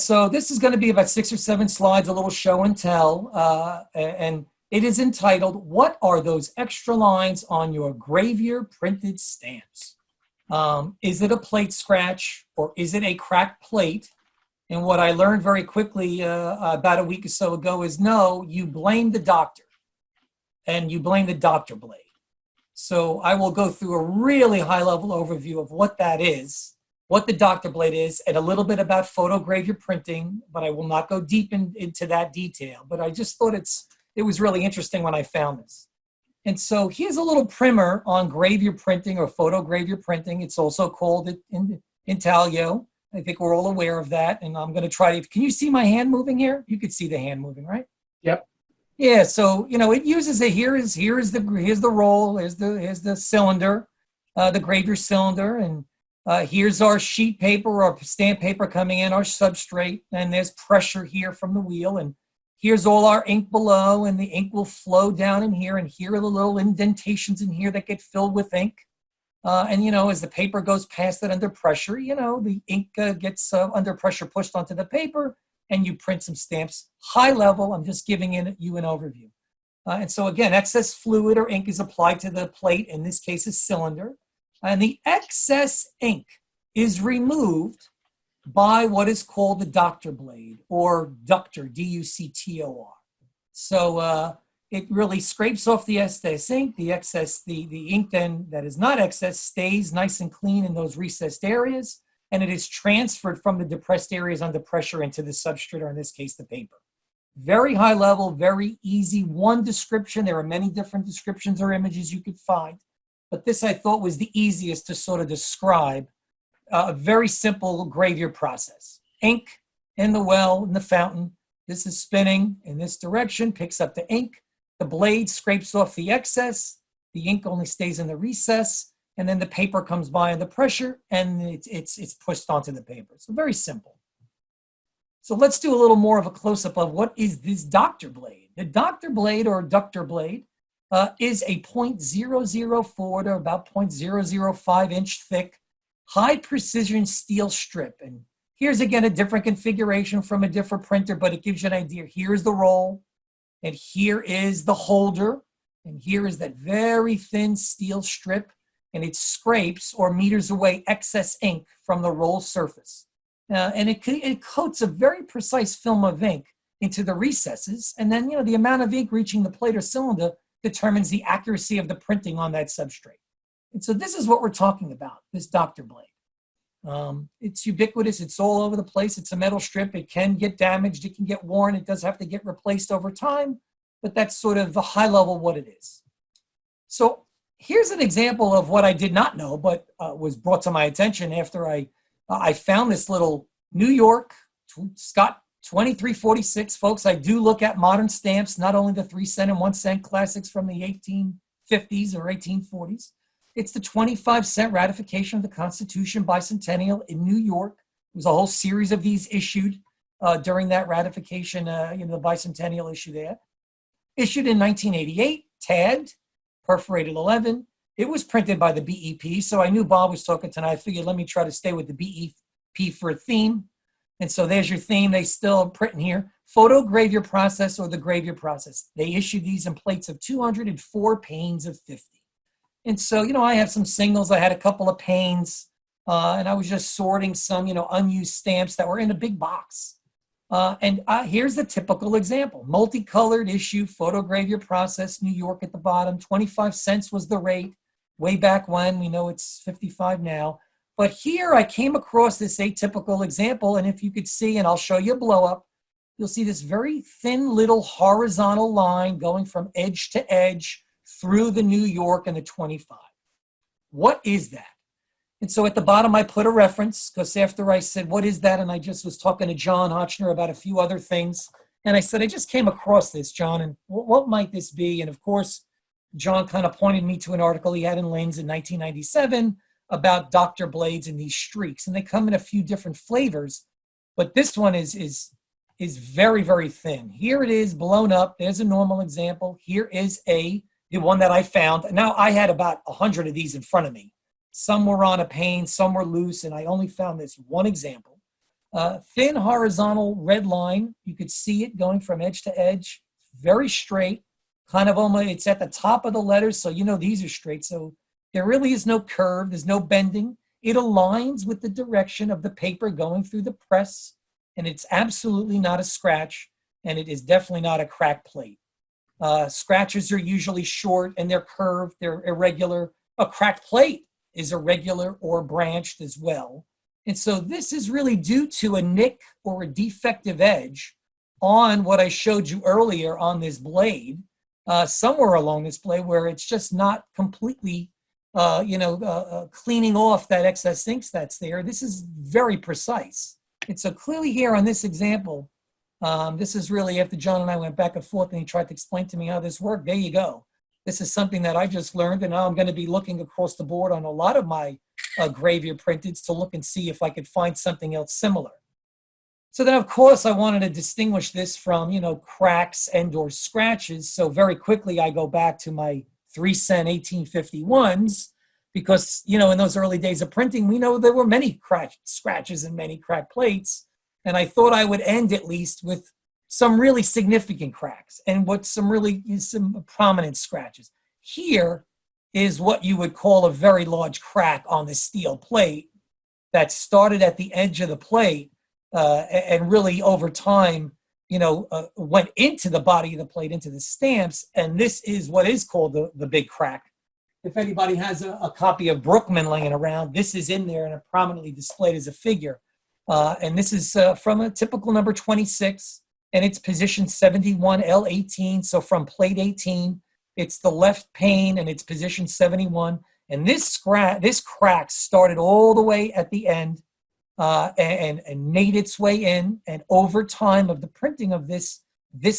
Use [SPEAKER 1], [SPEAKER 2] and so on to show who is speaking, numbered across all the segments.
[SPEAKER 1] so this is going to be about 6 or 7 slides, a little show and tell, and it is entitled, "What are those extra lines on your Gravure printed stamps? Is it a plate scratch or is it a cracked plate?" And what I learned very quickly about a week or so ago is no, you blame the doctor and you blame the doctor blade. So I will go through a really high-level overview of what that is, what the doctor blade is, and a little bit about photogravure printing, but I will not go deep into that detail. But I just thought it was really interesting when I found this. And so here's a little primer on gravure printing or photogravure printing. It's also called intaglio. I think we're all aware of that. And I'm going to try to, can you see my hand moving here? You could see the hand moving, right?
[SPEAKER 2] Yep.
[SPEAKER 1] Yeah, so, it uses a, here's the roll, here's the cylinder, the gravure cylinder, and here's our sheet paper or stamp paper coming in, our substrate, and there's pressure here from the wheel, and here's all our ink below, and the ink will flow down in here, and here are the little indentations in here that get filled with ink. And, as the paper goes past it under pressure, the ink gets under pressure pushed onto the paper, and you print some stamps. High level, I'm just giving you an overview. And so again, excess fluid or ink is applied to the plate, in this case a cylinder, and the excess ink is removed by what is called the doctor blade, or ductor, D-U-C-T-O-R. So it really scrapes off the excess ink. The excess, the ink then that is not excess stays nice and clean in those recessed areas, and it is transferred from the depressed areas under pressure into the substrate, or in this case, the paper. Very high level, very easy, one description. There are many different descriptions or images you could find, but this I thought was the easiest to sort of describe a very simple gravure process. Ink in the well, in the fountain. This is spinning in this direction, picks up the ink. The blade scrapes off the excess. The ink only stays in the recess. And then the paper comes by under pressure, and it's pushed onto the paper. So very simple. So let's do a little more of a close-up of what is this doctor blade. The doctor blade, or ductor blade, is a 0.004 to about 0.005 inch thick, high precision steel strip. And here's again a different configuration from a different printer, but it gives you an idea. Here's the roll, and here is the holder, and here is that very thin steel strip. And it scrapes or meters away excess ink from the roll surface. And it coats a very precise film of ink into the recesses. And then, the amount of ink reaching the plate or cylinder determines the accuracy of the printing on that substrate. And so this is what we're talking about, this doctor blade. It's ubiquitous. It's all over the place. It's a metal strip. It can get damaged. It can get worn. It does have to get replaced over time. But that's sort of the high level what it is. So here's an example of what I did not know, but was brought to my attention after I found this little New York Scott 2346. Folks, I do look at modern stamps, not only the 3 cent and 1 cent classics from the 1850s or 1840s. It's the 25-cent ratification of the Constitution Bicentennial in New York. There was a whole series of these issued during that ratification, the bicentennial issue there. Issued in 1988, tagged, perforated 11. It was printed by the BEP, so I knew Bob was talking tonight. I figured let me try to stay with the BEP for a theme. And so there's your theme. They still print in here. Photogravure process, or the gravure process. They issue these in plates of 204 panes of 50. And so, I have some singles. I had a couple of panes, and I was just sorting some, unused stamps that were in a big box. And here's the typical example. Multicolored issue, photogravure process, New York at the bottom. 25 cents was the rate way back when. We know it's 55 now. But here I came across this atypical example. And if you could see, and I'll show you a blow up, you'll see this very thin little horizontal line going from edge to edge through the New York and the 25. What is that? And so at the bottom, I put a reference, because after I said, what is that? And I just was talking to John Hotchner about a few other things. And I said, I just came across this, John, and what might this be? And of course, John kind of pointed me to an article he had in Linz in 1997 about doctor blades and these streaks. And they come in a few different flavors, but this one is very, very thin. Here it is blown up. There's a normal example. Here is the one that I found. Now I had about 100 of these in front of me. Some were on a pane, some were loose, and I only found this one example. Thin horizontal red line. You could see it going from edge to edge, very straight, kind of almost, it's at the top of the letters, so you know these are straight. So there really is no curve, there's no bending. It aligns with the direction of the paper going through the press, and it's absolutely not a scratch, and it is definitely not a cracked plate. Scratches are usually short and they're curved, they're irregular. A cracked plate is irregular or branched as well. And so this is really due to a nick or a defective edge on what I showed you earlier on this blade, somewhere along this blade where it's just not completely, cleaning off that excess ink that's there. This is very precise. And so clearly here on this example, this is really after John and I went back and forth and he tried to explain to me how this worked. There you go. This is something that I just learned, and now I'm going to be looking across the board on a lot of my Gravure printeds to look and see if I could find something else similar. So then, of course, I wanted to distinguish this from, cracks and or scratches. So very quickly, I go back to my 3-cent 1851s because, in those early days of printing, we know there were many scratches and many cracked plates. And I thought I would end at least with some really significant cracks and some prominent scratches. Here is what you would call a very large crack on the steel plate that started at the edge of the plate and really over time, went into the body of the plate, into the stamps. And this is what is called the big crack. If anybody has a copy of Brookman laying around, this is in there and prominently displayed as a figure. And this is from a typical number 26. And it's position 71, L18. So from plate 18, it's the left pane and it's position 71. And this crack started all the way at the end and made its way in. And over time of the printing of this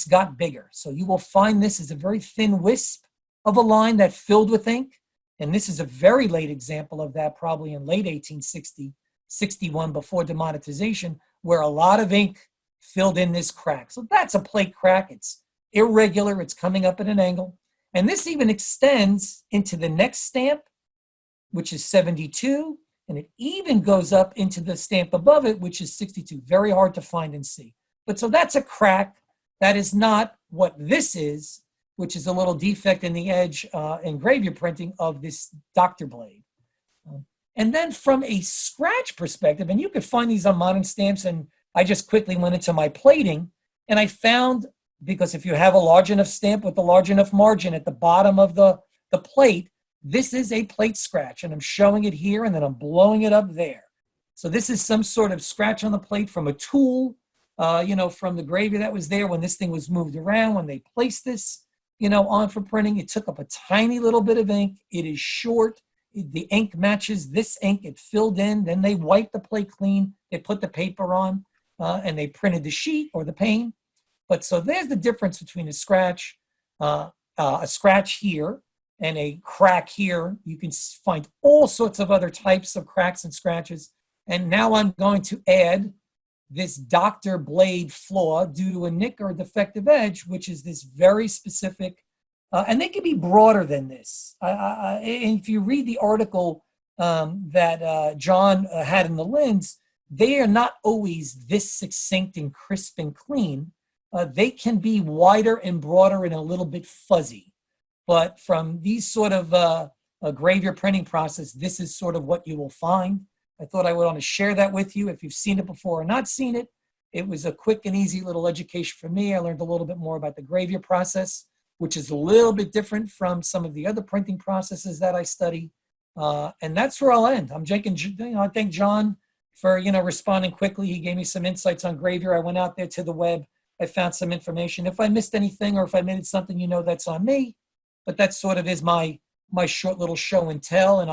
[SPEAKER 1] got bigger. So you will find this is a very thin wisp of a line that filled with ink. And this is a very late example of that, probably in late 1860, 61 before demonetization, where a lot of ink filled in this crack. So that's a plate crack. It's irregular. It's coming up at an angle. And this even extends into the next stamp, which is 72. And it even goes up into the stamp above it, which is 62. Very hard to find and see. But so that's a crack. That is not what this is, which is a little defect in the edge in Gravure printing of this Dr. blade. And then from a scratch perspective, and you could find these on modern stamps, and I just quickly went into my plating, and I found, because if you have a large enough stamp with a large enough margin at the bottom of the plate, this is a plate scratch, and I'm showing it here, and then I'm blowing it up there. So this is some sort of scratch on the plate from a tool, from the Gravure that was there when this thing was moved around, when they placed this, on for printing. It took up a tiny little bit of ink. It is short. The ink matches this ink. It filled in. Then they wiped the plate clean. They put the paper on, and they printed the sheet or the pane. But so there's the difference between a scratch here, and a crack here. You can find all sorts of other types of cracks and scratches. And now I'm going to add this Dr. Blade Flaw due to a nick or a defective edge, which is this very specific, and they can be broader than this. And if you read the article that John had in the lens, they are not always this succinct and crisp and clean. They can be wider and broader and a little bit fuzzy. But from these sort of a Gravure printing process, this is sort of what you will find. I thought I would want to share that with you. If you've seen it before or not seen it, it was a quick and easy little education for me. I learned a little bit more about the Gravure process, which is a little bit different from some of the other printing processes that I study. And that's where I'll end. I thank John for, responding quickly. He gave me some insights on Gravure. I went out there to the web. I found some information. If I missed anything or if I missed something, that's on me. But that sort of is my short little show and tell. And